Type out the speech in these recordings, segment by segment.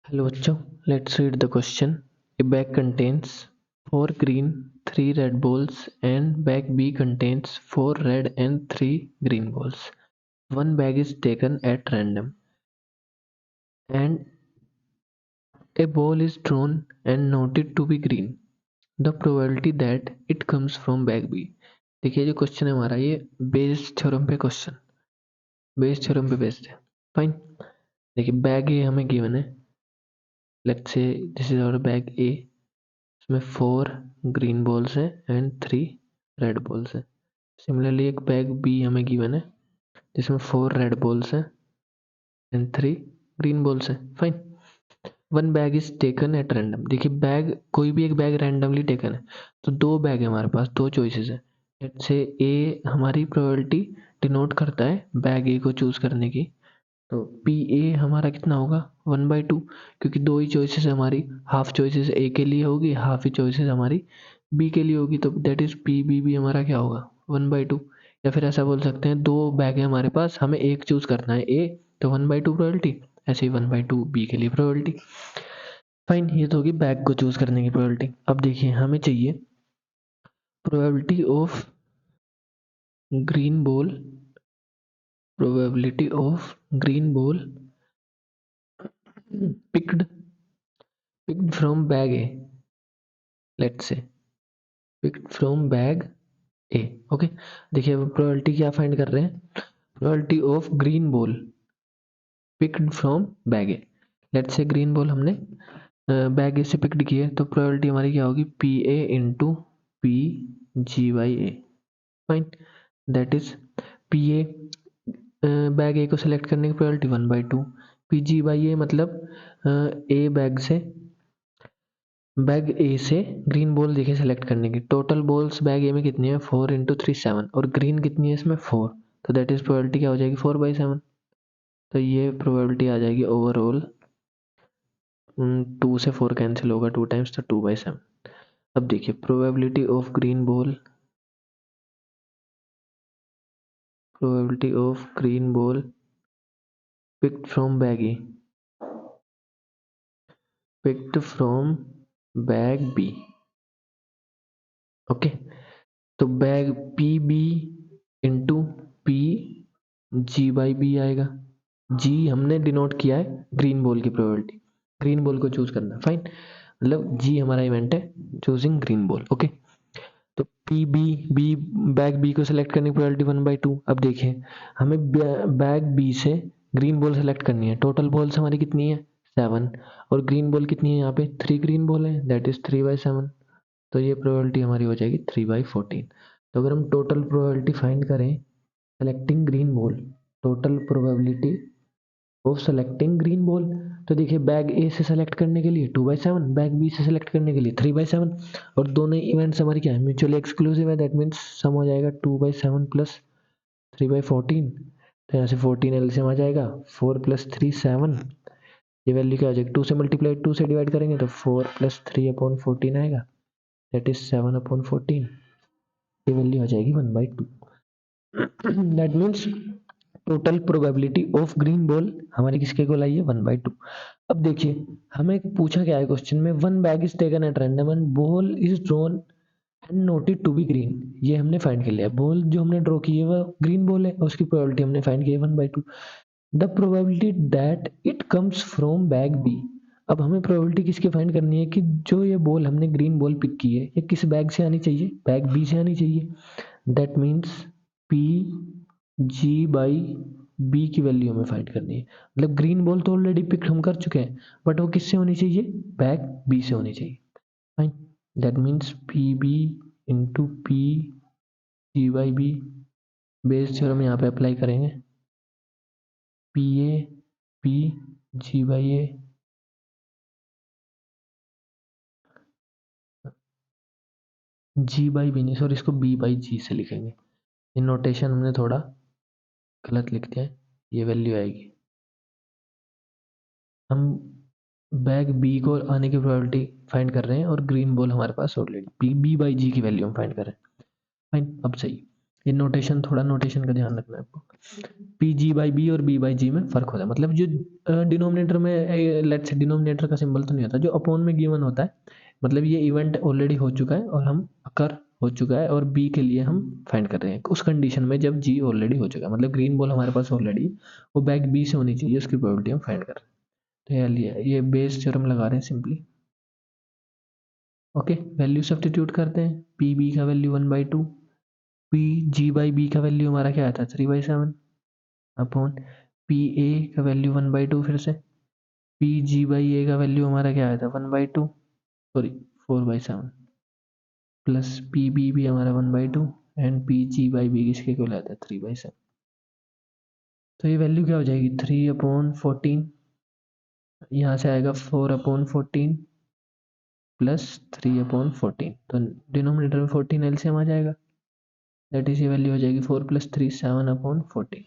Hello बच्चों, let's read the question. A bag contains 4 green, 3 red balls and bag B contains 4 red and 3 green balls. One bag is taken at random and a ball is drawn and noted to be green. The probability that it comes from bag B. देखिए जो question है हमारा ये Bayes theorem पे question Bayes theorem पे based है. Fine. देखिए bag A हमें गिवन है. Let's say this is our bag A. इसमें 4 ग्रीन बॉल्स हैं एंड 3 रेड बॉल्स हैं. सिमिलरली एक बैग बी हमें गिवन है जिसमें 4 रेड बॉल्स हैं एंड 3 ग्रीन बॉल्स हैं. Fine. One bag is taken at random. देखिए बैग कोई भी एक बैग रैंडमली टेकन है तो दो बैग है हमारे पास, दो चॉइसेस है. लेट्स से ए हमारी प्रोबेबिलिटी डिनोट करता है बैग ए को चूज करने की. तो पी ए हमारा कितना होगा 1/2, क्योंकि दो ही चॉइसेस हमारी. हाफ चॉइसेस ए के लिए होगी, हाफ ही चॉइसेस हमारी बी के लिए होगी. तो दैट इज पी बी भी हमारा क्या होगा 1/2. या फिर ऐसा बोल सकते हैं दो बैग है हमारे पास, हमें एक चूज करना है ए, तो 1/2 प्रोबेबिलिटी. ऐसे ही 1/2 बी के लिए प्रोबेबिलिटी. फाइन. ये तो होगी बैग को चूज करने की प्रोबेबिलिटी. अब देखिए हमें चाहिए probability of green ball. Probability of green ball picked from bag A. Let's say picked from bag A. Okay. देखिए अब प्रोबेबिलिटी क्या फाइंड कर रहे हैं. Probability of green ball picked from bag A. Let's say green ball हमने bag A से picked की है तो प्रोबेबिलिटी हमारी क्या होगी P A into P G by A. Fine. That is P A bag A को सिलेक्ट करने की probability 1/2. P G by A मतलब ए बैग ए से ग्रीन बॉल देखिए सेलेक्ट करने की. टोटल बॉल्स बैग ए में कितनी है 4 इंटू 3 7 और ग्रीन कितनी है इसमें 4. तो दैट इज प्रोबेबिलिटी क्या हो जाएगी 4/7. तो ये प्रोबेबिलिटी आ जाएगी ओवरऑल 2 से 4 कैंसिल होगा 2 टाइम्स तो 2/7. अब देखिए probability of green ball picked from bag B. Okay. तो bag P B into P G by B आएगा. जी हमने डिनोट किया है ग्रीन बॉल की प्रोबेबिलिटी, ग्रीन बॉल को चूज करना. फाइन. मतलब जी हमारा इवेंट है चूजिंग ग्रीन बॉल. ओके. तो पी बी बैग बी को सिलेक्ट करने की प्रोबेबिलिटी 1/2. अब देखिए हमें बैग बी से ग्रीन बॉल सेलेक्ट करनी है. टोटल बॉल्स हमारी कितनी है 7 और ग्रीन बॉल कितनी है यहाँ पे 3 ग्रीन बॉल है. That is 3/7. तो ये प्रोबेबिलिटी हमारी हो जाएगी 3/14. तो अगर हम टोटल प्रोबेबिलिटी फाइंड करें selecting green ball, total probability of selecting green ball, तो देखिए बैग ए से सेलेक्ट करने के लिए 2/7, बैग बी से सेलेक्ट करने के लिए 3/7 और दोनों इवेंट्स हमारी क्या है म्यूचुअली एक्सक्लूसिव है. दैट मीन्स सम हो जाएगा 2/7 प्लस 3/14. तो यहाँ से 14 एलसीएम आ जाएगा 4 प्लस 3 7. ये वैल्यू क्या हो जाएगी 2 से मल्टीप्लाई 2 से डिवाइड करेंगे तो 4 प्लस 3/14 आएगा. That is 7/14. ये वैल्यू हो जाएगी 1/2. That means total probability of green ball हमारी किसके को लाई है 1/2. अब देखिए हमें पूछा क्या है क्वेश्चन में one bag is taken at random and ball is drawn and noted to be green. ये हमने फाइंड कर लिया. बॉल जो हमने ड्रॉ की है वो ग्रीन बॉल है और उसकी प्रोबेबिलिटी हमने फाइंड की है 1/2. The probability that it comes from bag b. अब हमें प्रोबेबिलिटी किसकी फाइंड करनी है कि जो ये बॉल हमने ग्रीन बॉल पिक की है ये किस बैग से आनी चाहिए, बैग बी से आनी चाहिए. That means p ji by b की वैल्यू हमें फाइंड करनी है. मतलब ग्रीन बॉल तो ऑलरेडी पिक हम कर चुके हैं बट वो किससे होनी चाहिए बैग बी से होनी चाहिए. Fine. That means p B into P G by b. Bayes theorem यहाँ पे अप्लाई करेंगे. P a p ji by a g by b नहीं सॉरी इसको बी बाई जी से लिखेंगे. ये नोटेशन हमने थोड़ा गलत लिख दिया है. ये वैल्यू आएगी. हम बैग बी को आने की प्रोबेबिलिटी फाइंड कर रहे हैं और ग्रीन बॉल हमारे पास ऑलरेडी बी बाई जी की वैल्यू हम फाइंड कर रहे हैं. फाइन. अब सही. ये नोटेशन, थोड़ा नोटेशन का ध्यान रखना है आपको। पी जी बाई बी और बी बाई जी में फ़र्क होता है, मतलब जो डिनोमिनेटर में लेट्स से डिनोमिनेटर का सिंबल तो नहीं होता, जो अपॉन में गिवन होता है, मतलब ये इवेंट ऑलरेडी हो चुका है और हम अकर हो चुका है और बी के लिए हम फाइंड कर रहे हैं उस कंडीशन में जब जी ऑलरेडी हो चुका है, मतलब ग्रीन बॉल हमारे पास ऑलरेडी, वो बैग बी से होनी चाहिए, उसकी प्रोबेबिलिटी हम फाइंड कर रहे हैं। तो ये बेस थ्योरम लगा रहे हैं सिंपली। ओके, वैल्यू सब्स्टिट्यूट करते हैं, पी बी का value 1/2, P G by b का वैल्यू हमारा क्या आता है 3/7 अपॉन पी ए का वैल्यू 1/2, फिर से पी जी बाई ए का वैल्यू हमारा क्या आया था 1/2, सॉरी 4/7, प्लस पी बी भी हमारा 1/2 and p ji by b किसके इक्वल आता है 3/7। तो ये वैल्यू क्या हो जाएगी 3/14, यहाँ से आएगा 4/14 प्लस 3/14, तो डिनोमिनेटर में 14 एलसीएम आ जाएगा, दैट इज ये वैल्यू हो जाएगी 4 + 3 7/14।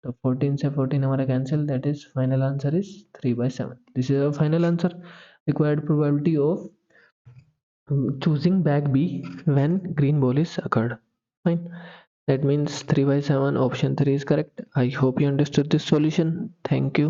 तो 14 से 14 हमारा cancel, that is final answer is 3/7। This is our final answer. Required probability of choosing bag B when green ball is occurred. Fine. That means 3/7, option 3 is correct. I hope you understood this solution. Thank you.